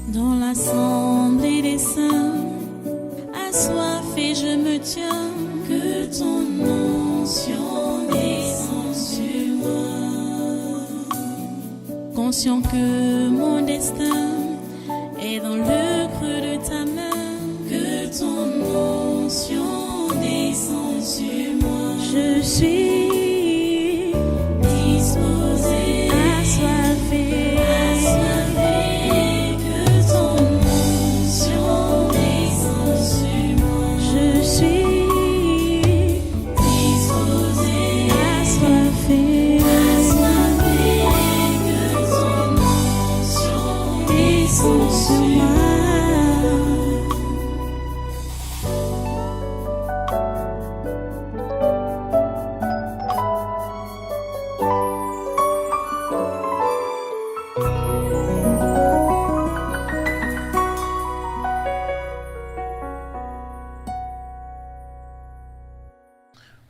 Dans l'assemblée des saints, assoiffé je me tiens, que ton onction descende sur moi. Conscient que mon destin est dans le creux de ta main, que ton onction descende sur moi. Je suis disposé, assoiffé, que ton onction descende sur moi. Je suis disposé, assoiffé, que ton onction descende sur moi.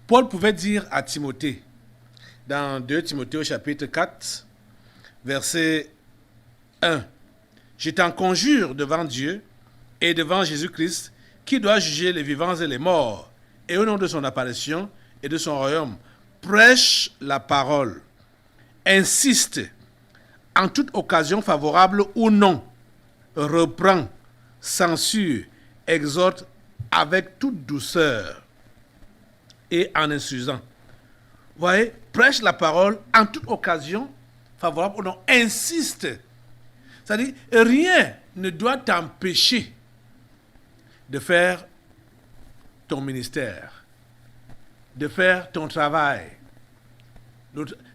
Paul pouvait dire à Timothée, dans 2 Timothée au chapitre 4, verset 1, « Je t'en conjure devant Dieu et devant Jésus-Christ, qui doit juger les vivants et les morts, et au nom de son apparition et de son royaume, prêche la parole, insiste en toute occasion favorable ou non, reprend, censure, exhorte avec toute douceur et en instruisant. Vous voyez, prêche la parole en toute occasion, favorable ou non, insiste. C'est-à-dire, rien ne doit t'empêcher de faire ton ministère, de faire ton travail.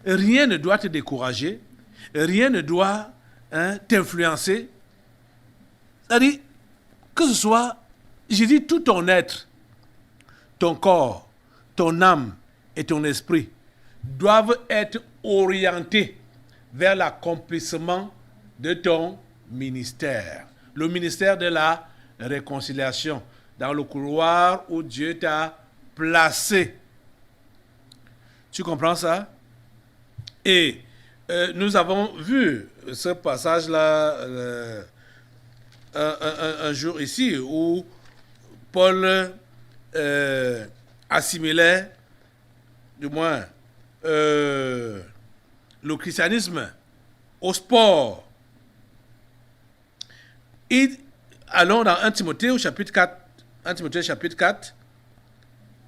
Rien ne doit te décourager, rien ne doit t'influencer. C'est-à-dire, que ce soit, j'ai dit, tout ton être, ton corps, ton âme et ton esprit doivent être orientés vers l'accomplissement de ton ministère. Le ministère de la réconciliation, dans le couloir où Dieu t'a placé. Tu comprends ça? Et nous avons vu ce passage-là un jour ici où Paul assimilait, du moins, le christianisme au sport. Et allons dans 1 Timothée au chapitre 4, 1 Timothée chapitre 4,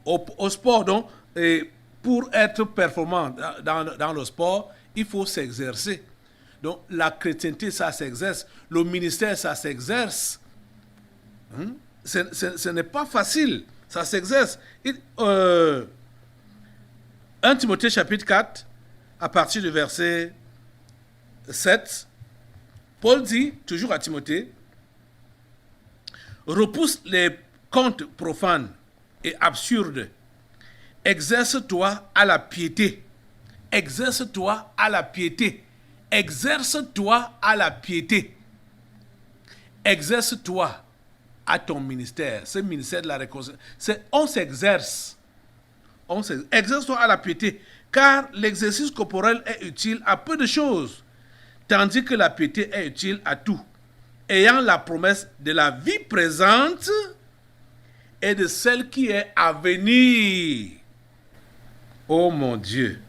au sport, donc, et pour être performant dans le sport, il faut s'exercer. Donc, la chrétienté, ça s'exerce. Le ministère, ça s'exerce. Ce n'est pas facile. Ça s'exerce. 1 Timothée chapitre 4, à partir du verset 7, Paul dit, toujours à Timothée, « Repousse les contes profanes et absurdes. Exerce-toi à la piété. Exerce-toi à la piété. Exerce-toi à la piété. Exerce-toi à ton ministère. Ce ministère de la réconciliation. On s'exerce. Exerce-toi à la piété. Car l'exercice corporel est utile à peu de choses, tandis que la piété est utile à tout, ayant la promesse de la vie présente et de celle qui est à venir. Oh mon Dieu.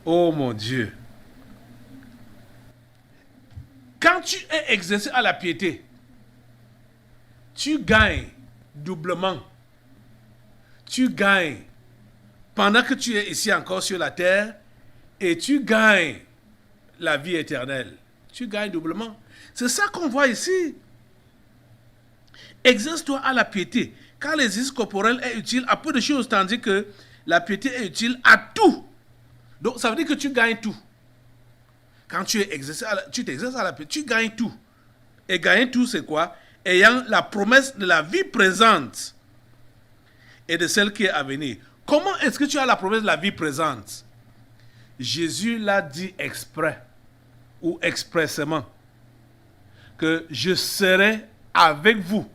Oh mon Dieu. Quand tu es exercé à la piété, tu gagnes doublement. Tu gagnes pendant que tu es ici encore sur la terre et tu gagnes la vie éternelle. Tu gagnes doublement. C'est ça qu'on voit ici. Exerce-toi à la piété, car l'exercice corporel est utile à peu de choses, tandis que la piété est utile à tout. Donc, ça veut dire que tu gagnes tout. Quand tu t'exerces à la piété, tu gagnes tout. Et gagner tout, c'est quoi? Ayant la promesse de la vie présente et de celle qui est à venir. Comment est-ce que tu as la promesse de la vie présente? Jésus l'a dit exprès ou expressément que je serai avec vous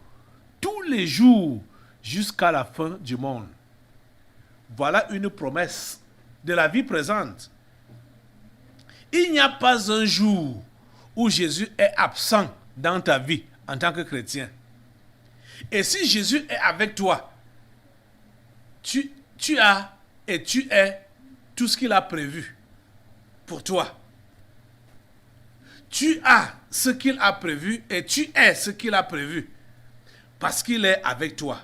tous les jours jusqu'à la fin du monde. Voilà une promesse de la vie présente. Il n'y a pas un jour où Jésus est absent dans ta vie en tant que chrétien. Et si Jésus est avec toi, tu as et tu es tout ce qu'il a prévu pour toi. Tu as ce qu'il a prévu et tu es ce qu'il a prévu parce qu'il est avec toi.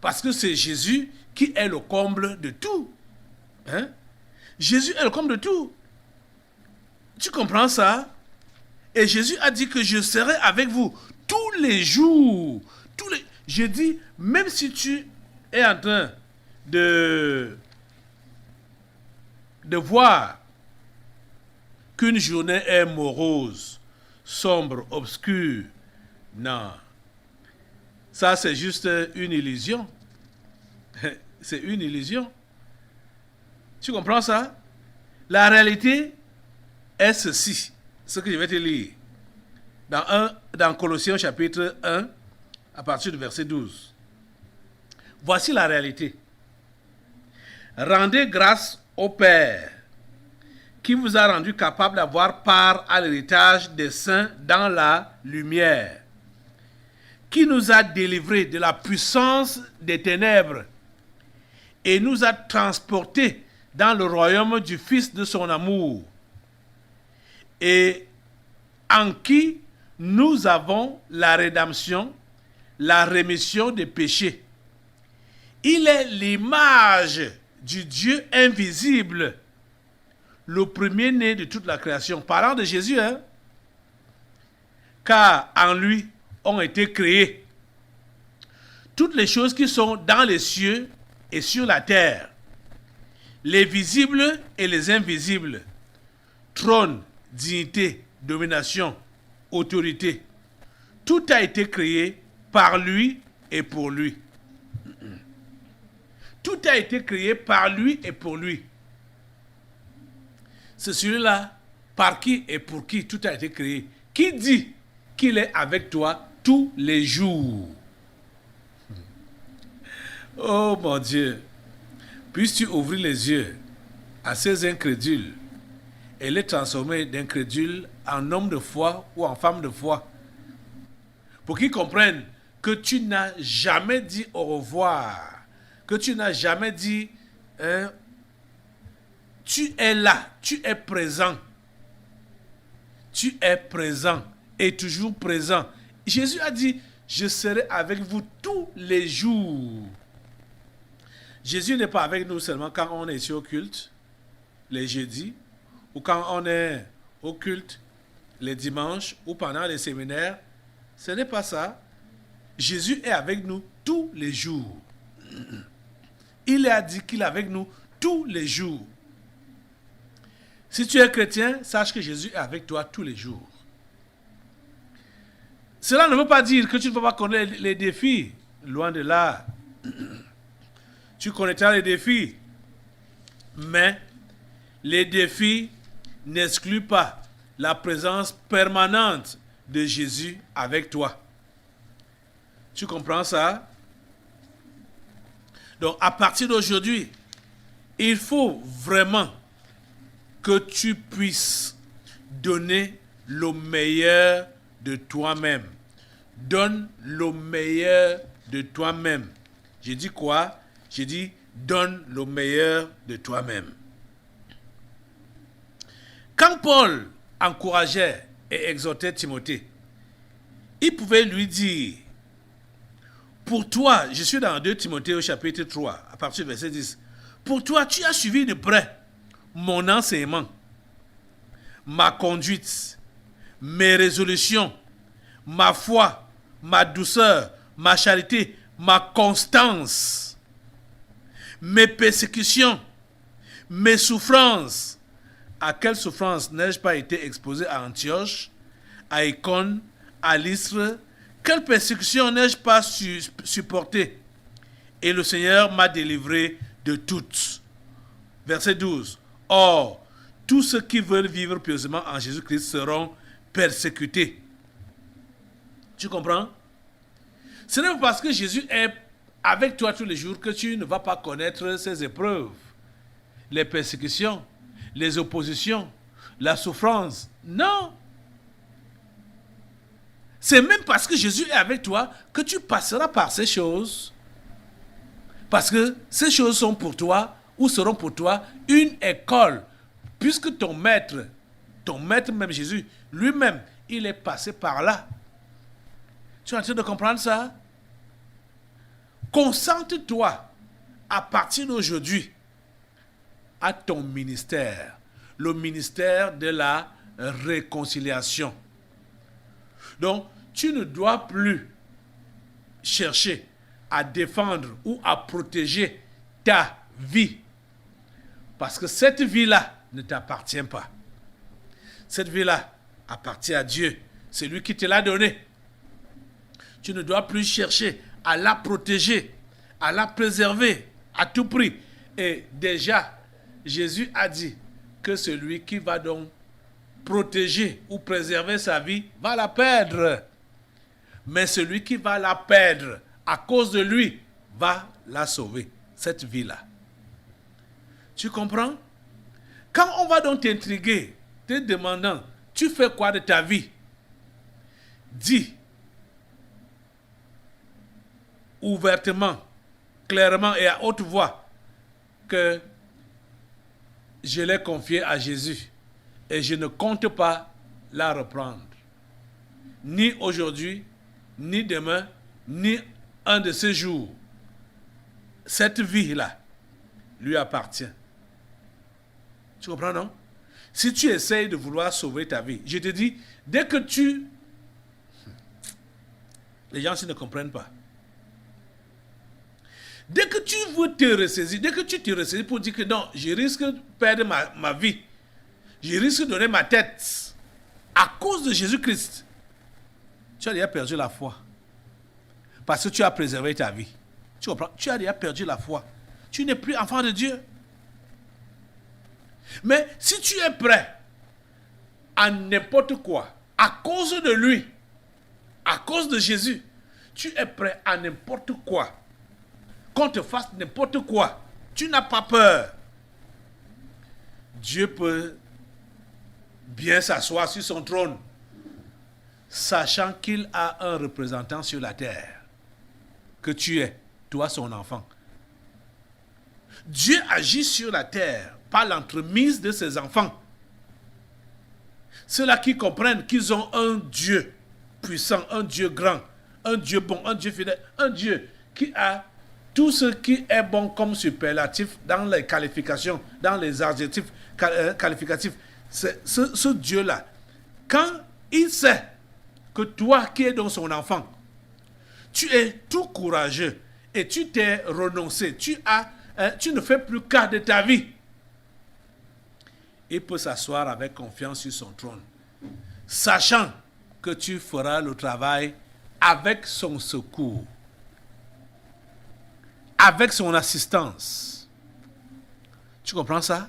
Parce que c'est Jésus qui est le comble de tout. Hein? Jésus est le comble de tout. Tu comprends ça? Et Jésus a dit que je serai avec vous tous les jours. Je dis, même si tu es en train de voir qu'une journée est morose, sombre, obscure, non. Ça, c'est juste une illusion. C'est une illusion. Tu comprends ça? La réalité est ceci, ce que je vais te lire. Dans Colossiens chapitre 1, à partir du verset 12. Voici la réalité. Rendez grâce au Père, qui vous a rendu capable d'avoir part à l'héritage des saints dans la lumière, qui nous a délivrés de la puissance des ténèbres et nous a transportés dans le royaume du Fils de son amour, et en qui nous avons la rédemption, la rémission des péchés. Il est l'image du Dieu invisible, le premier-né de toute la création. Parlant de Jésus, hein? Car en lui ont été créées toutes les choses qui sont dans les cieux et sur la terre, les visibles et les invisibles, trône, dignité, domination, autorité. Tout a été créé par lui et pour lui. Tout a été créé par lui et pour lui. C'est celui-là par qui et pour qui tout a été créé. Qui dit qu'il est avec toi tous les jours? Oh mon Dieu, puisses-tu ouvrir les yeux à ces incrédules et les transformer d'incrédules en hommes de foi ou en femmes de foi, pour qu'ils comprennent que tu n'as jamais dit au revoir, que tu n'as jamais dit tu es là, tu es présent et toujours présent. Jésus a dit, je serai avec vous tous les jours. Jésus n'est pas avec nous seulement quand on est ici au culte, les jeudis, ou quand on est au culte, les dimanches, ou pendant les séminaires. Ce n'est pas ça. Jésus est avec nous tous les jours. Il a dit qu'il est avec nous tous les jours. Si tu es chrétien, sache que Jésus est avec toi tous les jours. Cela ne veut pas dire que tu ne peux pas connaître les défis. Loin de là. Tu connaîtras les défis. Mais les défis n'excluent pas la présence permanente de Jésus avec toi. Tu comprends ça? Donc, à partir d'aujourd'hui, il faut vraiment que tu puisses donner le meilleur de toi-même. Donne le meilleur de toi-même. J'ai dit quoi? J'ai dit, donne le meilleur de toi-même. Quand Paul encourageait et exhortait Timothée, il pouvait lui dire, pour toi, je suis dans 2 Timothée au chapitre 3, à partir du verset 10, pour toi, tu as suivi de près mon enseignement, ma conduite, mes résolutions, ma foi, ma douceur, ma charité, ma constance, mes persécutions, mes souffrances. À quelle souffrance n'ai-je pas été exposé à Antioche, à Icône, à Lystre? Quelle persécution n'ai-je pas supporté? Et le Seigneur m'a délivré de toutes. Verset 12. Or, tous ceux qui veulent vivre pieusement en Jésus-Christ seront persécutés. Tu comprends? Ce n'est pas parce que Jésus est avec toi tous les jours que tu ne vas pas connaître ces épreuves, les persécutions, les oppositions, la souffrance. Non. C'est même parce que Jésus est avec toi que tu passeras par ces choses. Parce que ces choses sont pour toi, ou seront pour toi, une école. Puisque ton maître même Jésus, lui-même, il est passé par là. Tu es en train de comprendre ça? Concentre-toi à partir d'aujourd'hui à ton ministère. Le ministère de la réconciliation. Donc, tu ne dois plus chercher à défendre ou à protéger ta vie. Parce que cette vie-là ne t'appartient pas. Cette vie-là appartient à Dieu. C'est lui qui te l'a donnée. Tu ne dois plus chercher à la protéger, à la préserver à tout prix. Et déjà, Jésus a dit que celui qui va donc protéger ou préserver sa vie va la perdre. Mais celui qui va la perdre à cause de lui va la sauver, cette vie-là. Tu comprends? Quand on va donc t'intriguer, te demandant, tu fais quoi de ta vie? Dis ouvertement, clairement et à haute voix que je l'ai confié à Jésus et je ne compte pas la reprendre. Ni aujourd'hui, ni demain, ni un de ces jours. Cette vie-là lui appartient. Tu comprends, non? Si tu essayes de vouloir sauver ta vie, je te dis, dès que tu... Les gens ne comprennent pas. Dès que tu veux te ressaisir, dès que tu te ressaisis pour dire que non, je risque de perdre ma vie, je risque de donner ma tête à cause de Jésus-Christ, tu as déjà perdu la foi. Parce que tu as préservé ta vie. Tu comprends? Tu as déjà perdu la foi. Tu n'es plus enfant de Dieu. Mais si tu es prêt à n'importe quoi, à cause de lui, à cause de Jésus, tu es prêt à n'importe quoi, qu'on te fasse n'importe quoi, tu n'as pas peur. Dieu peut bien s'asseoir sur son trône, sachant qu'il a un représentant sur la terre, que tu es, toi son enfant. Dieu agit sur la terre par l'entremise de ses enfants. Ceux-là qui comprennent qu'ils ont un Dieu puissant, un Dieu grand, un Dieu bon, un Dieu fidèle, un Dieu qui a tout ce qui est bon comme superlatif dans les qualifications, dans les adjectifs qualificatifs. Ce Dieu-là, quand il sait que toi qui es donc son enfant, tu es tout courageux et tu t'es renoncé, tu ne fais plus cas de ta vie, il peut s'asseoir avec confiance sur son trône, sachant que tu feras le travail avec son secours, avec son assistance. Tu comprends ça?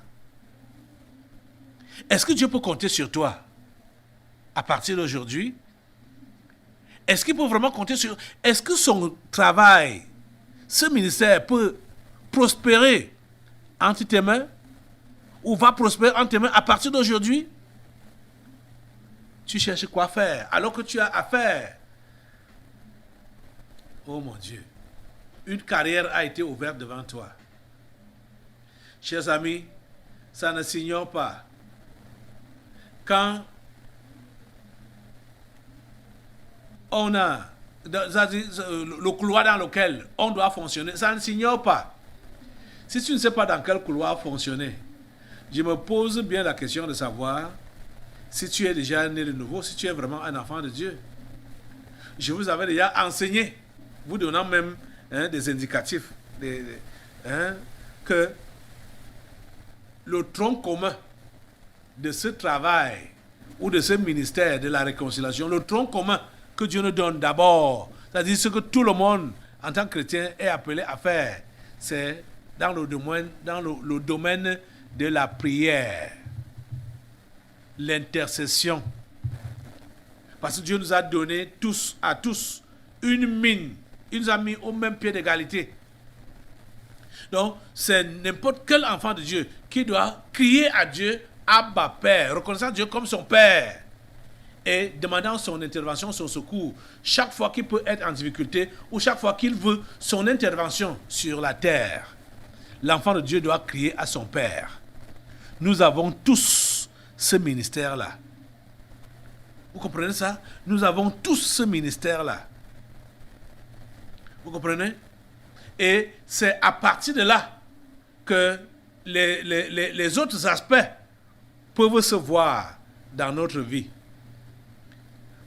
Est-ce que Dieu peut compter sur toi à partir d'aujourd'hui? Est-ce qu'il peut vraiment compter sur... Est-ce que son travail, ce ministère peut prospérer entre tes mains? Ou va prospérer entre tes mains à partir d'aujourd'hui? Tu cherches quoi faire alors que tu as à faire. Oh mon Dieu. Une carrière a été ouverte devant toi. Chers amis, ça ne s'ignore pas. Quand on a le couloir dans lequel on doit fonctionner, ça ne s'ignore pas. Si tu ne sais pas dans quel couloir fonctionner, je me pose bien la question de savoir si tu es déjà né de nouveau, si tu es vraiment un enfant de Dieu. Je vous avais déjà enseigné, vous donnant même des indicatifs, que le tronc commun de ce travail ou de ce ministère de la réconciliation, le tronc commun que Dieu nous donne d'abord, c'est-à-dire ce que tout le monde en tant que chrétien est appelé à faire, c'est dans le domaine de la prière, l'intercession. Parce que Dieu nous a donné à tous une mine. Il nous a mis au même pied d'égalité. Donc, c'est n'importe quel enfant de Dieu qui doit crier à Dieu, Abba Père, reconnaissant Dieu comme son Père. et demandant son intervention, son secours, chaque fois qu'il peut être en difficulté ou chaque fois qu'il veut son intervention sur la terre. L'enfant de Dieu doit crier à son Père. Nous avons tous ce ministère-là. Vous comprenez ça? Nous avons tous ce ministère-là. Vous comprenez? Et c'est à partir de là que les autres aspects peuvent se voir dans notre vie.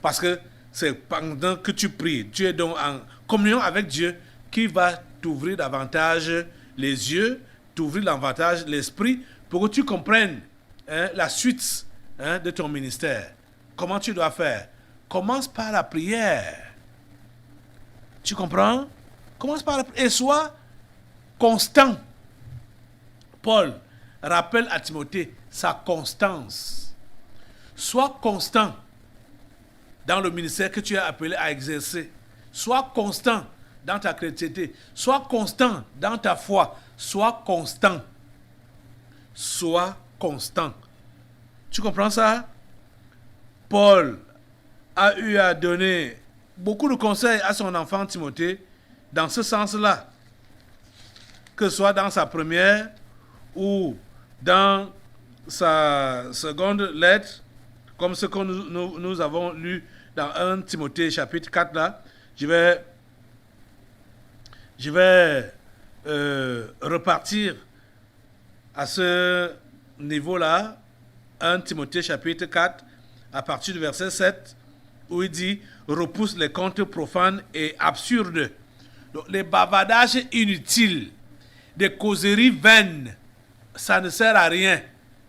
Parce que c'est pendant que tu pries, tu es donc en communion avec Dieu qui va t'ouvrir davantage les yeux, t'ouvrir davantage l'esprit pour que tu comprennes la suite de ton ministère. Comment tu dois faire? Commence par la prière. Tu comprends? Commence par la prière et sois constant. Paul rappelle à Timothée sa constance. Sois constant dans le ministère que tu es appelé à exercer. Sois constant dans ta chrétienté. Sois constant dans ta foi. Sois constant. Sois constant. Tu comprends ça? Paul a eu à donner beaucoup de conseils à son enfant Timothée dans ce sens-là. Que ce soit dans sa première ou dans sa seconde lettre, comme ce que nous avons lu dans 1 Timothée chapitre 4 là. Je vais repartir à ce niveau-là. 1 Timothée chapitre 4 à partir du verset 7 où il dit « Repousse les contes profanes et absurdes. » Donc, les bavardages inutiles, des causeries vaines, ça ne sert à rien.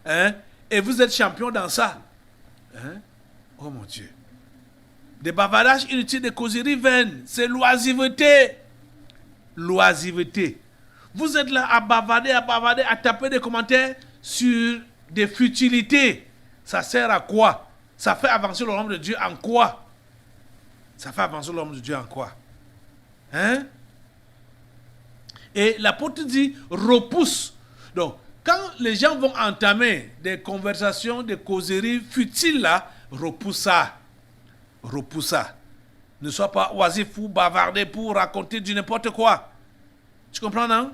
Hein? Et vous êtes champion dans ça. Hein? Oh mon Dieu. Des bavardages inutiles, des causeries vaines, c'est l'oisiveté. L'oisiveté. Vous êtes là à bavarder, à taper des commentaires sur des futilités. Ça sert à quoi? Ça fait avancer le royaume de Dieu en quoi? Ça fait avancer le royaume de Dieu en quoi? Hein? Et l'apôtre dit repousse. Donc, quand les gens vont entamer des conversations, des causeries futiles là, repousse ça. Repousse ça. Ne sois pas oisif ou bavarder pour raconter du n'importe quoi. Tu comprends, non?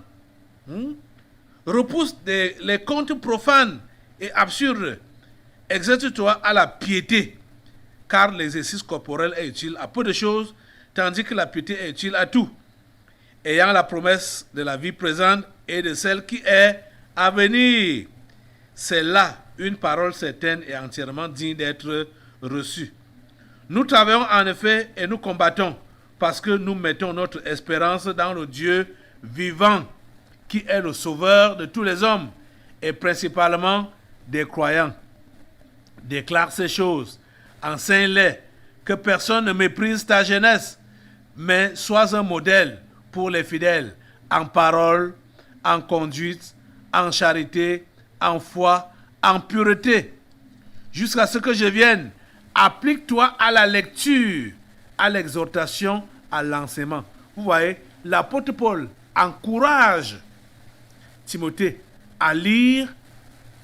Repousse les contes profanes et absurdes. Exerce-toi à la piété, car l'exercice corporel est utile à peu de choses, tandis que la piété est utile à tout, ayant la promesse de la vie présente et de celle qui est à venir. C'est là une parole certaine et entièrement digne d'être reçue. Nous travaillons en effet et nous combattons parce que nous mettons notre espérance dans le Dieu vivant qui est le sauveur de tous les hommes et principalement des croyants. Déclare ces choses, enseigne-les, que personne ne méprise ta jeunesse, mais sois un modèle pour les fidèles, en parole, en conduite, en charité, en foi, en pureté. Jusqu'à ce que je vienne, applique-toi à la lecture, à l'exhortation, à l'enseignement. Vous voyez, l'apôtre Paul encourage Timothée à lire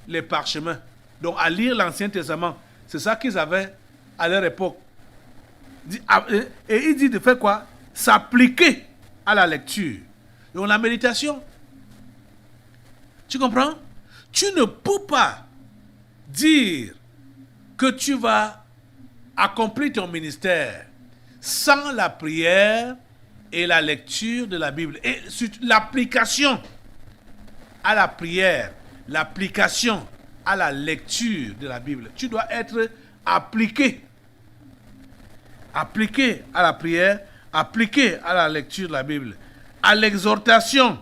les parchemins, donc à lire l'Ancien Testament. C'est ça qu'ils avaient à leur époque. Et il dit de faire quoi? S'appliquer à la lecture. Donc la méditation. Tu comprends? Tu ne peux pas dire que tu vas accomplir ton ministère sans la prière et la lecture de la Bible. Et l'application à la prière, l'application à la lecture de la Bible. Tu dois être appliqué. Appliqué à la prière, appliqué à la lecture de la Bible, à l'exhortation,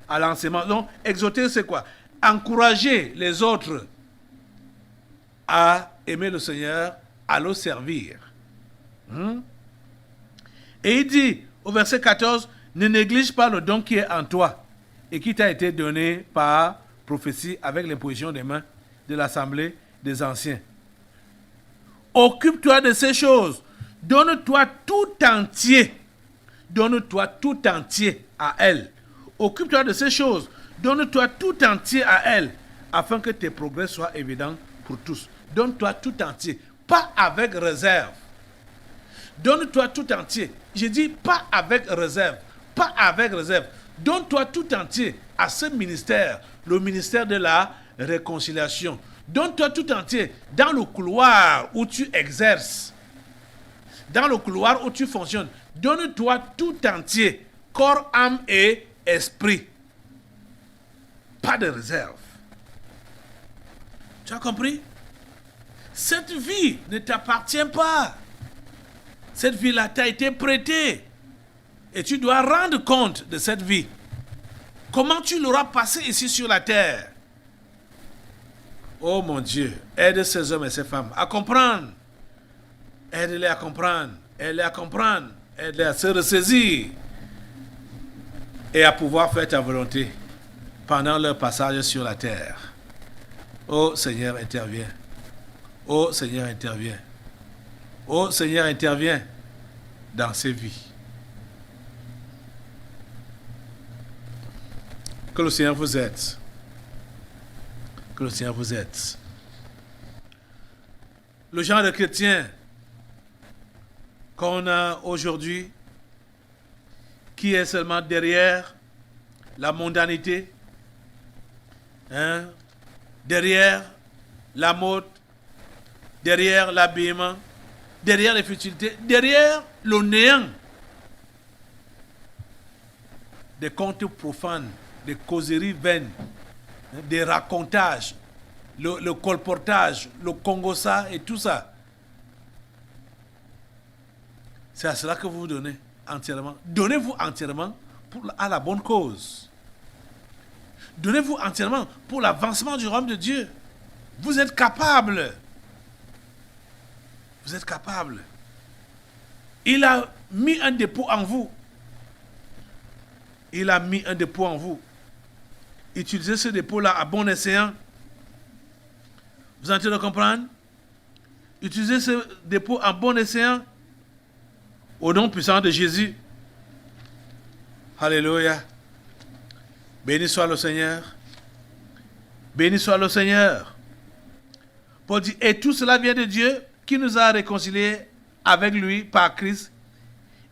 à l'enseignement. Donc, exhorter, c'est quoi? Encourager les autres à aimer le Seigneur, à le servir. Et il dit, au verset 14, ne néglige pas le don qui est en toi et qui t'a été donné par prophétie avec l'imposition des mains de l'assemblée des anciens. Occupe-toi de ces choses. Donne-toi tout entier. Donne-toi tout entier à elle. Occupe-toi de ces choses. Donne-toi tout entier à elle, afin que tes progrès soient évidents pour tous. Donne-toi tout entier. pas avec réserve. Donne-toi tout entier. Je dis pas avec réserve. Pas avec réserve. Donne-toi tout entier à ce ministère, le ministère de la réconciliation. Donne-toi tout entier dans le couloir où tu exerces, dans le couloir où tu fonctionnes. Donne-toi tout entier, corps, âme et esprit. Pas de réserve. Tu as compris? Cette vie ne t'appartient pas. Cette vie-là t'a été prêtée. Et tu dois rendre compte de cette vie. Comment tu l'auras passée ici sur la terre? Oh mon Dieu, aide ces hommes et ces femmes à comprendre. Aide-les à comprendre. Aide-les à comprendre. Aide-les à se ressaisir. Et à pouvoir faire ta volonté pendant leur passage sur la terre. Oh Seigneur, interviens. Oh Seigneur, interviens. Oh Seigneur, interviens dans ces vies. Que le Seigneur vous aide. Que le Seigneur vous aide. Le genre de chrétien qu'on a aujourd'hui, qui est seulement derrière la mondanité, derrière la mode, derrière l'habillement, derrière les futilités, derrière le néant, des contes profanes, des causeries vaines, des racontages, le colportage, le congossa et tout ça. C'est à cela que vous vous donnez entièrement. Donnez-vous entièrement à la bonne cause. Donnez-vous entièrement pour l'avancement du royaume de Dieu. Vous êtes capable. Vous êtes capable. Il a mis un dépôt en vous. Il a mis un dépôt en vous. Utilisez ce dépôt-là à bon escient. Vous êtes en train de comprendre? Utilisez ce dépôt à bon escient. Au nom puissant de Jésus. Alléluia. Béni soit le Seigneur. Béni soit le Seigneur. Paul dit, et tout cela vient de Dieu qui nous a réconciliés avec lui par Christ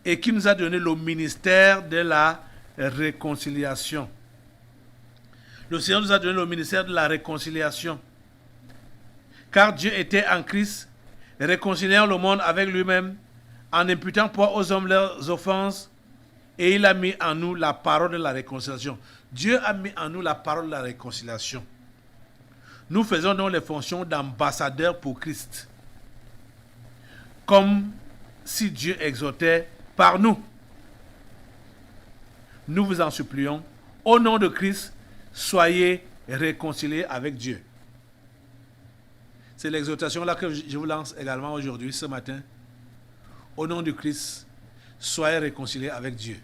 et qui nous a donné le ministère de la réconciliation. Le Seigneur nous a donné le ministère de la réconciliation. Car Dieu était en Christ, réconciliant le monde avec lui-même, en imputant pas aux hommes leurs offenses, et il a mis en nous la parole de la réconciliation. Dieu a mis en nous la parole de la réconciliation. Nous faisons donc les fonctions d'ambassadeurs pour Christ. Comme si Dieu exhortait par nous. Nous vous en supplions, au nom de Christ, soyez réconciliés avec Dieu. C'est l'exhortation là que je vous lance également aujourd'hui, ce matin. Au nom de Christ, soyez réconciliés avec Dieu.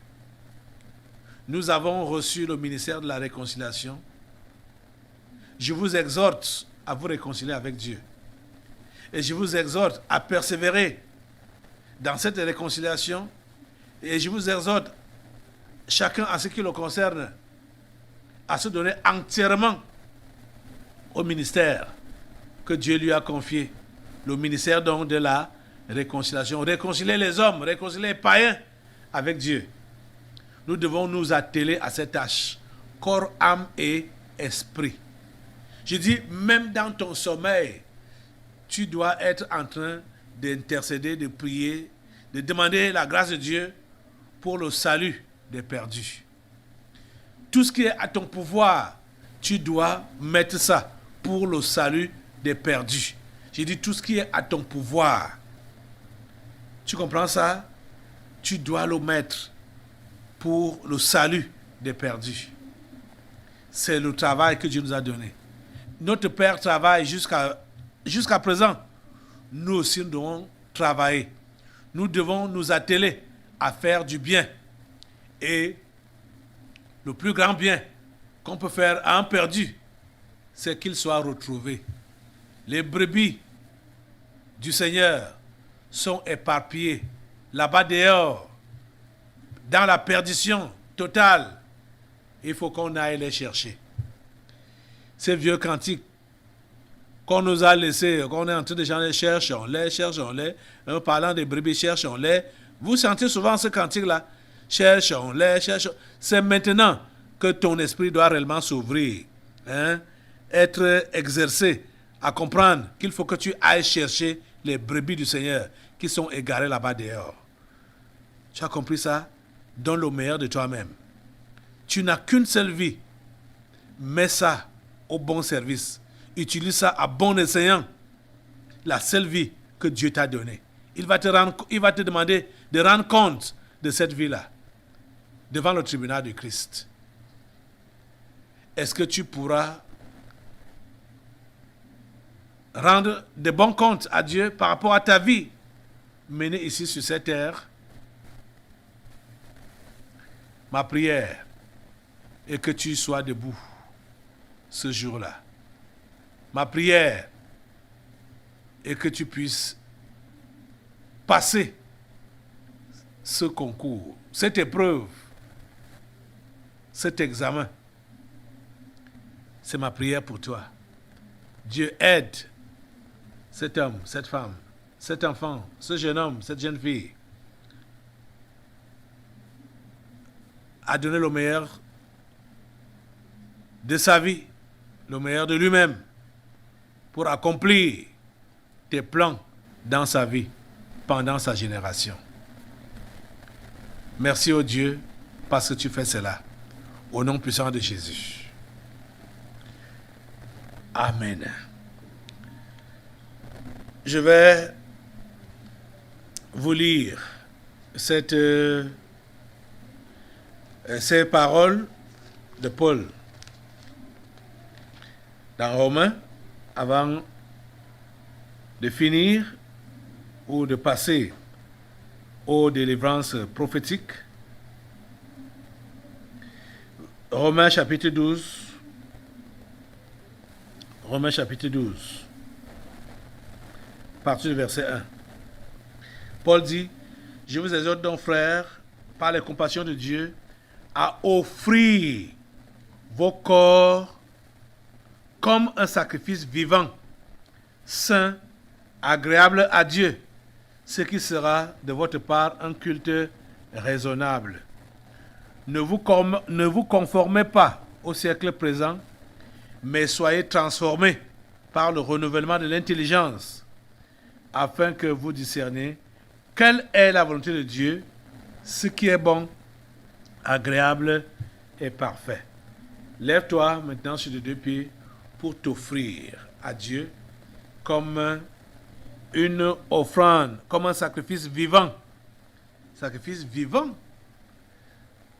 Nous avons reçu le ministère de la réconciliation. Je vous exhorte à vous réconcilier avec Dieu. Et je vous exhorte à persévérer dans cette réconciliation. Et je vous exhorte, chacun à ce qui le concerne, à se donner entièrement au ministère que Dieu lui a confié. Le ministère donc de la réconciliation. Réconcilier les hommes, réconcilier les païens avec Dieu. Nous devons nous atteler à cette tâche. Corps, âme et esprit. Je dis, même dans ton sommeil, tu dois être en train d'intercéder, de prier, de demander la grâce de Dieu pour le salut des perdus. Tout ce qui est à ton pouvoir, tu dois mettre ça pour le salut des perdus. J'ai dit tout ce qui est à ton pouvoir. Tu comprends ça? Tu dois le mettre pour le salut des perdus. C'est le travail que Dieu nous a donné. Notre Père travaille jusqu'à présent. Nous aussi, nous devons travailler. Nous devons nous atteler à faire du bien. Et le plus grand bien qu'on peut faire à un perdu, c'est qu'il soit retrouvé. Les brebis du Seigneur sont éparpillées là-bas dehors, dans la perdition totale. Il faut qu'on aille les chercher. Ces vieux cantiques qu'on nous a laissés, qu'on est en train de chanter, cherchons-les, parlant des brebis, cherchons-les. Vous sentez souvent ce cantique-là, cherchons-les. C'est maintenant que ton esprit doit réellement s'ouvrir, hein? Être exercé à comprendre qu'il faut que tu ailles chercher les brebis du Seigneur qui sont égarées là-bas dehors. Tu as compris ça? Donne le meilleur de toi-même. Tu n'as qu'une seule vie. Mets ça au bon service. Utilise ça à bon escient. La seule vie que Dieu t'a donnée. Il va te demander de rendre compte de cette vie-là devant le tribunal du Christ. Est-ce que tu pourras rendre de bons comptes à Dieu par rapport à ta vie menée ici sur cette terre? Ma prière est que tu sois debout ce jour-là. Ma prière est que tu puisses passer ce concours, cette épreuve, cet examen. C'est ma prière pour toi. Dieu aide cet homme, cette femme, cet enfant, ce jeune homme, cette jeune fille à donner le meilleur de sa vie, le meilleur de lui-même pour accomplir tes plans dans sa vie pendant sa génération. Merci au Dieu parce que tu fais cela. Au nom puissant de Jésus. Amen. Je vais vous lire ces paroles de Paul dans Romains avant de finir ou de passer aux délivrances prophétiques. Romains chapitre 12. Romains chapitre 12. À partir du verset 1. Paul dit, je vous exhorte donc, frères, par les compassions de Dieu, à offrir vos corps comme un sacrifice vivant, saint, agréable à Dieu, ce qui sera de votre part un culte raisonnable. Ne vous conformez pas au siècle présent, mais soyez transformés par le renouvellement de l'intelligence, afin que vous discerniez quelle est la volonté de Dieu, ce qui est bon, agréable et parfait. Lève-toi maintenant sur les deux pieds pour t'offrir à Dieu comme une offrande, comme un sacrifice vivant. Sacrifice vivant.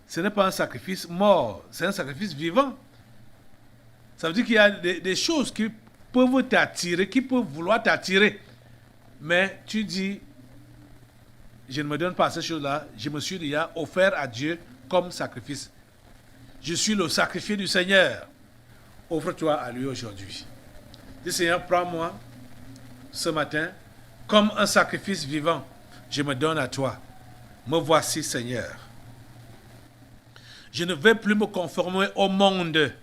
Ce n'est pas un sacrifice mort, c'est un sacrifice vivant. Ça veut dire qu'il y a des choses qui peuvent t'attirer, qui peuvent vouloir t'attirer. Mais tu dis, je ne me donne pas à ces choses-là, je me suis déjà offert à Dieu comme sacrifice. Je suis le sacrifié du Seigneur. Offre-toi à lui aujourd'hui. Dis, Seigneur, prends-moi ce matin comme un sacrifice vivant. Je me donne à toi. Me voici, Seigneur. Je ne vais plus me conformer au monde.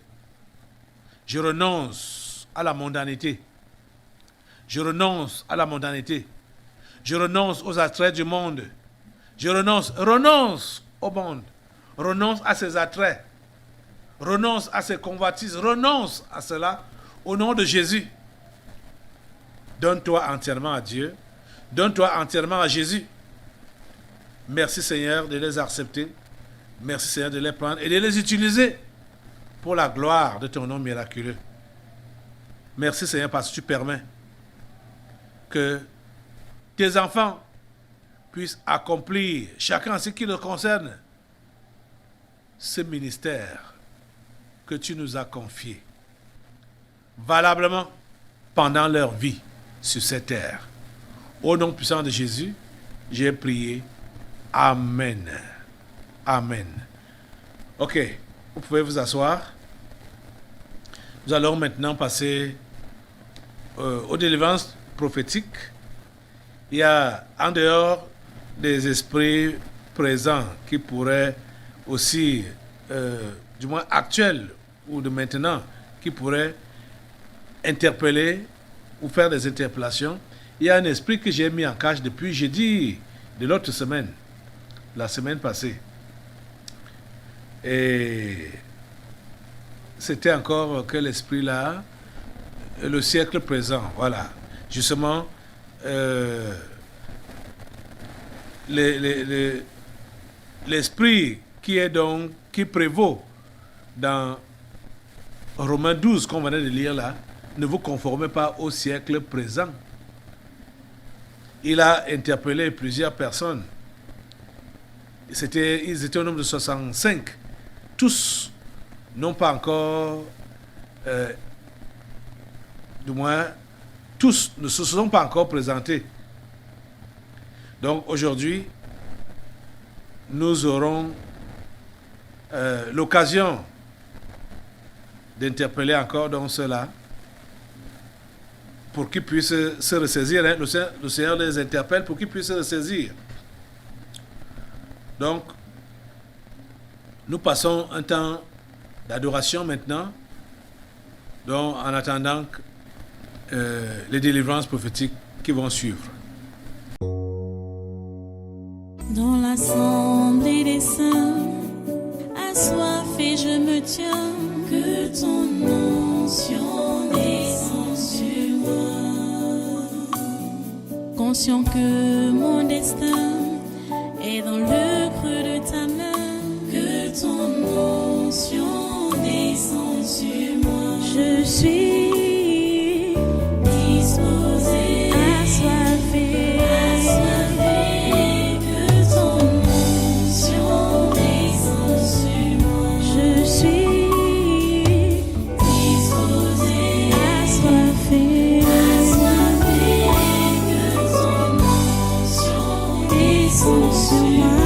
Je renonce à la mondanité. Je renonce à la mondanité. Je renonce aux attraits du monde. Je renonce au monde. Renonce à ses attraits. Renonce à ses convoitises. Renonce à cela au nom de Jésus. Donne-toi entièrement à Dieu. Donne-toi entièrement à Jésus. Merci Seigneur de les accepter. Merci Seigneur de les prendre et de les utiliser pour la gloire de ton nom miraculeux. Merci Seigneur parce que tu permets que tes enfants puissent accomplir, chacun en ce qui le concerne, ce ministère que tu nous as confié, valablement pendant leur vie sur cette terre. Au nom puissant de Jésus, j'ai prié. Amen. Amen. Ok, vous pouvez vous asseoir. Nous allons maintenant passer aux délivrances prophétiques. Il y a en dehors des esprits présents qui pourraient aussi, du moins actuels ou de maintenant, qui pourraient interpeller ou faire des interpellations. Il y a un esprit que j'ai mis en cage depuis jeudi de l'autre semaine, la semaine passée. Et c'était encore quel esprit là? Le siècle présent, voilà. Justement, l'esprit qui prévaut dans Romains 12, qu'on venait de lire là, ne vous conformez pas au siècle présent. Il a interpellé plusieurs personnes. Ils étaient au nombre de 65. Tous n'ont pas encore, du moins, tous ne se sont pas encore présentés. Donc aujourd'hui, nous aurons l'occasion d'interpeller encore donc ceux-là pour qu'ils puissent se ressaisir. Hein. Le Seigneur les interpelle pour qu'ils puissent se ressaisir. Donc, nous passons un temps d'adoration maintenant, donc en attendant les délivrances prophétiques qui vont suivre. Dans l'assemblée des saints, assoiffé je me tiens, que ton onction descende sur moi. Conscient que mon destin est dans le creux de ta main, que ton onction descende sur moi. Je suis disposé, assoiffé, que ton onction descende sur moi. Je suis disposé, assoiffé, que ton onction descende sur moi.